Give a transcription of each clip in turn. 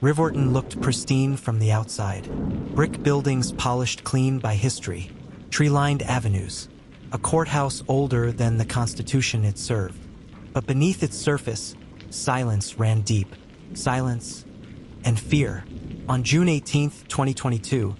Riverton looked pristine from the outside. Brick buildings polished clean by history, tree-lined avenues, a courthouse older than the Constitution it served. But beneath its surface, silence ran deep. Silence and fear. On June 18, 2022,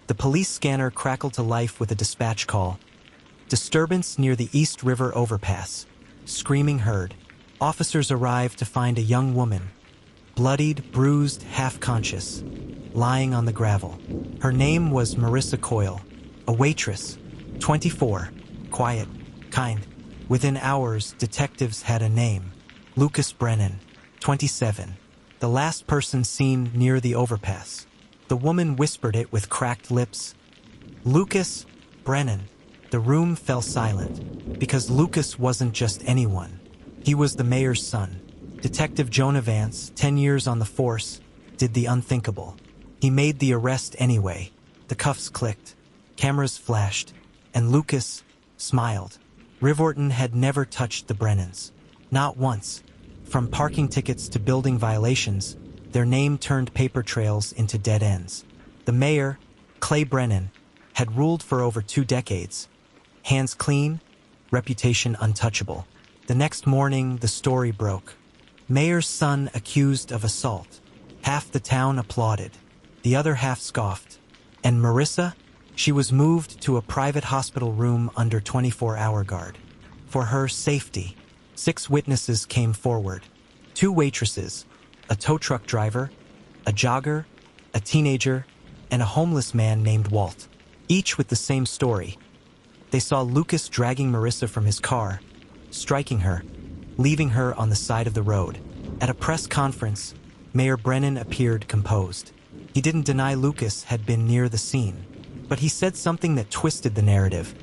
the police scanner crackled to life with a dispatch call. Disturbance near the East River overpass. Screaming heard. Officers arrived to find a young woman, bloodied, bruised, half-conscious, lying on the gravel. Her name was Marissa Coyle, a waitress, 24, quiet, kind. Within hours, detectives had a name. Lucas Brennan, 27, the last person seen near the overpass. The woman whispered it with cracked lips. Lucas Brennan. The room fell silent, because Lucas wasn't just anyone. He was the mayor's son. Detective Jonah Vance, 10 years on the force, did the unthinkable. He made the arrest anyway. The cuffs clicked, cameras flashed, and Lucas smiled. Riverton had never touched the Brennans. Not once. From parking tickets to building violations, their name turned paper trails into dead ends. The mayor, Clay Brennan, had ruled for over 2 decades. Hands clean, reputation untouchable. The next morning, the story broke. Mayor's son accused of assault. Half the town applauded. The other half scoffed. And Marissa? She was moved to a private hospital room under 24-hour guard. For her safety, 6 witnesses came forward. 2 waitresses, a tow truck driver, a jogger, a teenager, and a homeless man named Walt, each with the same story. They saw Lucas dragging Marissa from his car, striking her, leaving her on the side of the road. At a press conference, Mayor Brennan appeared composed. He didn't deny Lucas had been near the scene, but he said something that twisted the narrative.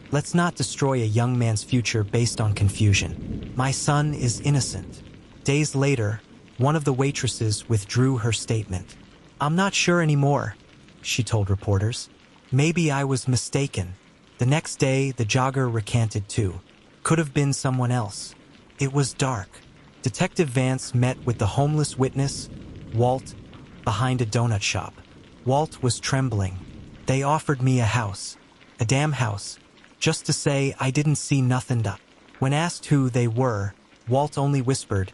Let's not destroy a young man's future based on confusion. My son is innocent. Days later, one of the waitresses withdrew her statement. I'm not sure anymore, she told reporters. Maybe I was mistaken. The next day, the jogger recanted too. Could have been someone else. It was dark. Detective Vance met with the homeless witness, Walt, behind a donut shop. Walt was trembling. They offered me a house, a damn house, just to say I didn't see nothing. When asked who they were, Walt only whispered,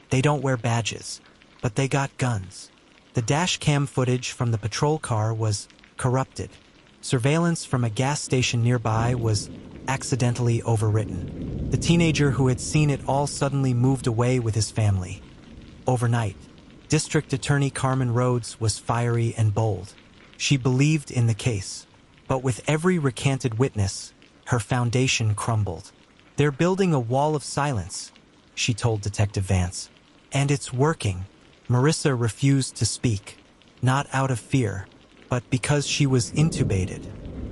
they don't wear badges, but they got guns. The dash cam footage from the patrol car was corrupted. Surveillance from a gas station nearby was accidentally overwritten. The teenager who had seen it all suddenly moved away with his family. Overnight, District Attorney Carmen Rhodes was fiery and bold. She believed in the case, but with every recanted witness, her foundation crumbled. They're building a wall of silence, she told Detective Vance. And it's working. Marissa refused to speak, not out of fear, but because she was intubated.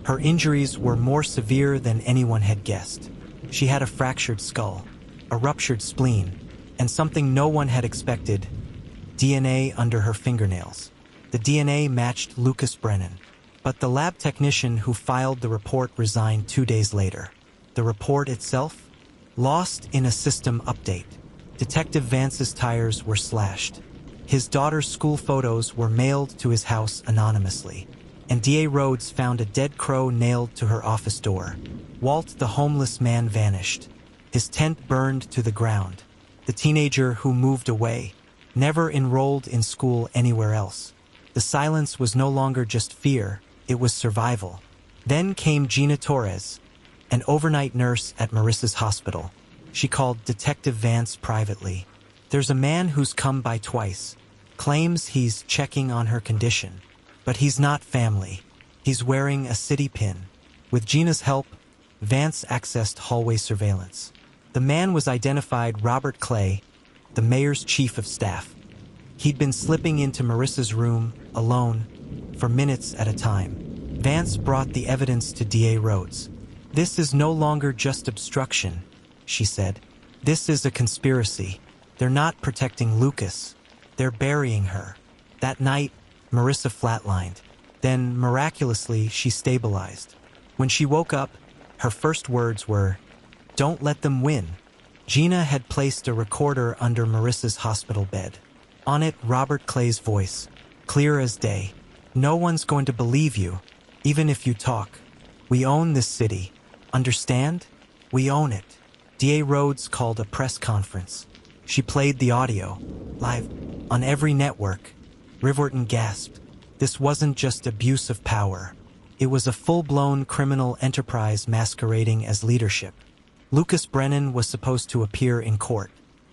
Her injuries were more severe than anyone had guessed. She had a fractured skull, a ruptured spleen, and something no one had expected, DNA under her fingernails. The DNA matched Lucas Brennan, but the lab technician who filed the report resigned 2 days later. The report itself? Lost in a system update. Detective Vance's tires were slashed. His daughter's school photos were mailed to his house anonymously, and DA Rhodes found a dead crow nailed to her office door. Walt, the homeless man, vanished. His tent burned to the ground. The teenager who moved away, never enrolled in school anywhere else. The silence was no longer just fear, it was survival. Then came Gina Torres, an overnight nurse at Marissa's hospital. She called Detective Vance privately. There's a man who's come by twice, claims he's checking on her condition, but he's not family. He's wearing a city pin. With Gina's help, Vance accessed hallway surveillance. The man was identified Robert Clay, the mayor's chief of staff. He'd been slipping into Marissa's room, alone, for minutes at a time. Vance brought the evidence to DA Rhodes. This is no longer just obstruction, she said. This is a conspiracy. They're not protecting Lucas. They're burying her. That night, Marissa flatlined. Then, miraculously, she stabilized. When she woke up, her first words were, "Don't let them win." Gina had placed a recorder under Marissa's hospital bed. On it, Robert Clay's voice, clear as day. No one's going to believe you, even if you talk. We own this city. Understand? We own it. DA Rhodes called a press conference. She played the audio, live, on every network. Riverton gasped. This wasn't just abuse of power. It was a full-blown criminal enterprise masquerading as leadership. Lucas Brennan was supposed to appear in court.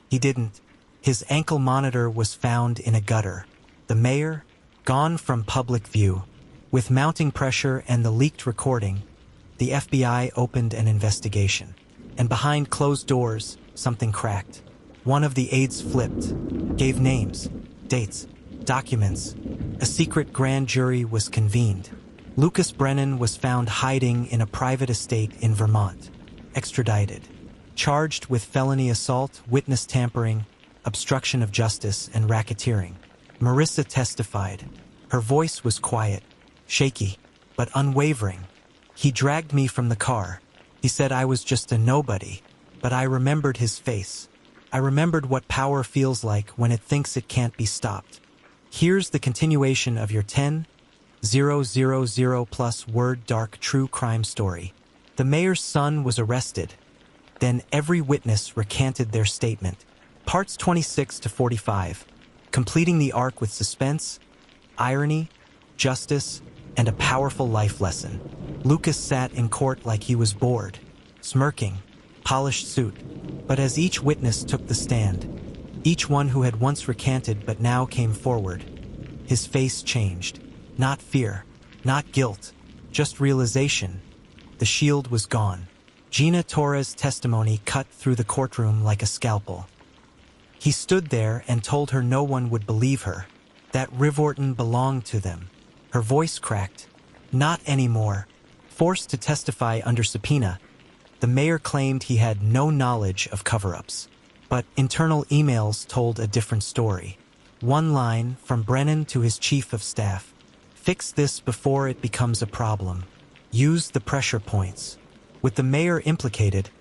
He didn't. His ankle monitor was found in a gutter. The mayor, gone from public view. With mounting pressure and the leaked recording, the FBI opened an investigation. And behind closed doors, something cracked. One of the aides flipped, gave names, dates, documents. A secret grand jury was convened. Lucas Brennan was found hiding in a private estate in Vermont, extradited, charged with felony assault, witness tampering, obstruction of justice, and racketeering. Marissa testified. Her voice was quiet, shaky, but unwavering. He dragged me from the car. He said I was just a nobody, but I remembered his face. I remembered what power feels like when it thinks it can't be stopped. Here's the continuation of your 10,000+ word dark true crime story. The mayor's son was arrested. Then every witness recanted their statement. Parts 26 to 45, completing the arc with suspense, irony, justice, and a powerful life lesson. Lucas sat in court like he was bored, smirking, polished suit. But as each witness took the stand, each one who had once recanted but now came forward, his face changed. Not fear, not guilt, just realization. The shield was gone. Gina Torres' testimony cut through the courtroom like a scalpel. He stood there and told her no one would believe her, that Riverton belonged to them. Her voice cracked. Not anymore. Forced to testify under subpoena, the mayor claimed he had no knowledge of cover-ups. But internal emails told a different story. One line from Brennan to his chief of staff. Fix this before it becomes a problem. Use the pressure points. With the mayor implicated,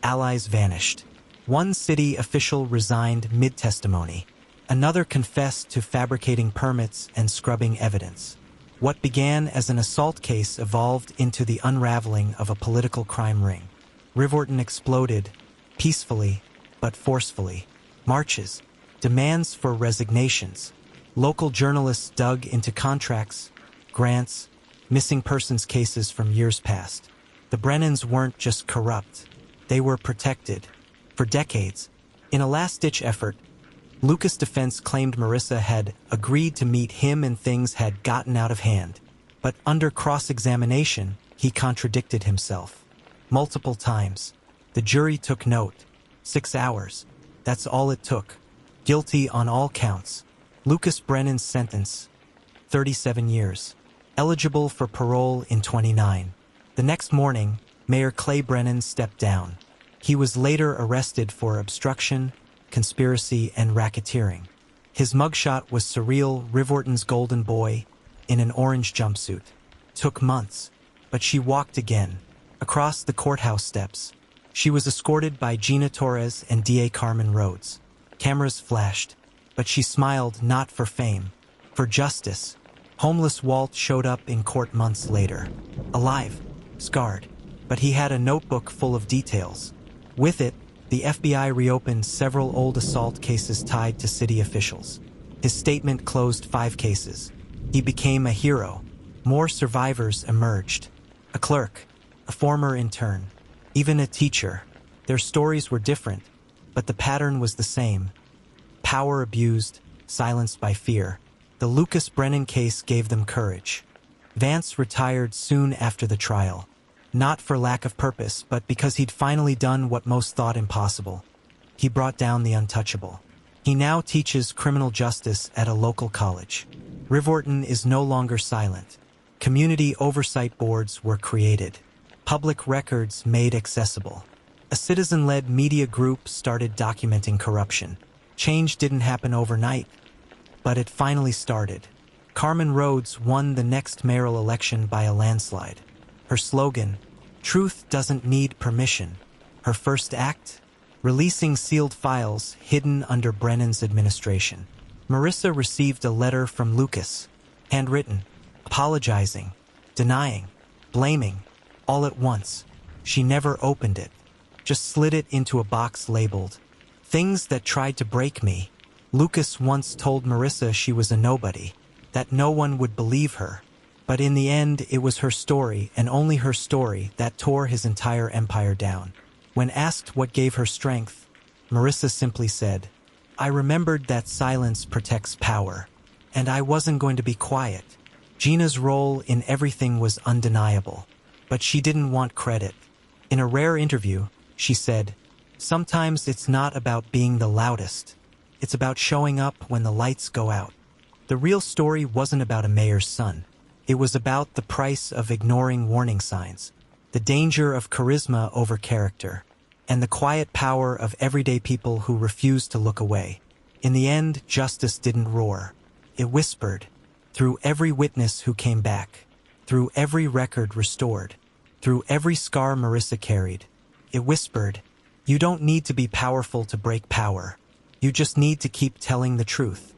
allies vanished. One city official resigned mid-testimony. Another confessed to fabricating permits and scrubbing evidence. What began as an assault case evolved into the unraveling of a political crime ring. Riverton exploded, peacefully but forcefully. Marches, demands for resignations. Local journalists dug into contracts, grants, missing persons cases from years past. The Brennans weren't just corrupt, they were protected. For decades, in a last-ditch effort, Lucas' defense claimed Marissa had agreed to meet him and things had gotten out of hand. But under cross-examination, he contradicted himself. Multiple times. The jury took note. 6 hours. That's all it took. Guilty on all counts. Lucas Brennan's sentence, 37 years. Eligible for parole in 29. The next morning, Mayor Clay Brennan stepped down. He was later arrested for obstruction, conspiracy, and racketeering. His mugshot was surreal Riverton's golden boy in an orange jumpsuit. Took months, but she walked again, across the courthouse steps. She was escorted by Gina Torres and DA Carmen Rhodes. Cameras flashed, but she smiled not for fame, for justice. Homeless Walt showed up in court months later. Alive, scarred, but he had a notebook full of details. With it, the FBI reopened several old assault cases tied to city officials. His statement closed 5 cases. He became a hero. More survivors emerged. A clerk, a former intern, even a teacher. Their stories were different, but the pattern was the same. Power abused, silenced by fear. The Lucas Brennan case gave them courage. Vance retired soon after the trial. Not for lack of purpose, but because he'd finally done what most thought impossible. He brought down the untouchable. He now teaches criminal justice at a local college. Riverton is no longer silent. Community oversight boards were created. Public records made accessible. A citizen-led media group started documenting corruption. Change didn't happen overnight, but it finally started. Carmen Rhodes won the next mayoral election by a landslide. Her slogan, "Truth doesn't need permission." Her first act, releasing sealed files hidden under Brennan's administration. Marissa received a letter from Lucas, handwritten, apologizing, denying, blaming, all at once. She never opened it, just slid it into a box labeled, "Things that tried to break me." Lucas once told Marissa she was a nobody, that no one would believe her. But in the end, it was her story, and only her story, that tore his entire empire down. When asked what gave her strength, Marissa simply said, "I remembered that silence protects power, and I wasn't going to be quiet." Gina's role in everything was undeniable, but she didn't want credit. In a rare interview, she said, "Sometimes it's not about being the loudest. It's about showing up when the lights go out." The real story wasn't about a mayor's son. It was about the price of ignoring warning signs, the danger of charisma over character, and the quiet power of everyday people who refused to look away. In the end, justice didn't roar. It whispered, through every witness who came back, through every record restored, through every scar Marissa carried. It whispered, "You don't need to be powerful to break power. You just need to keep telling the truth."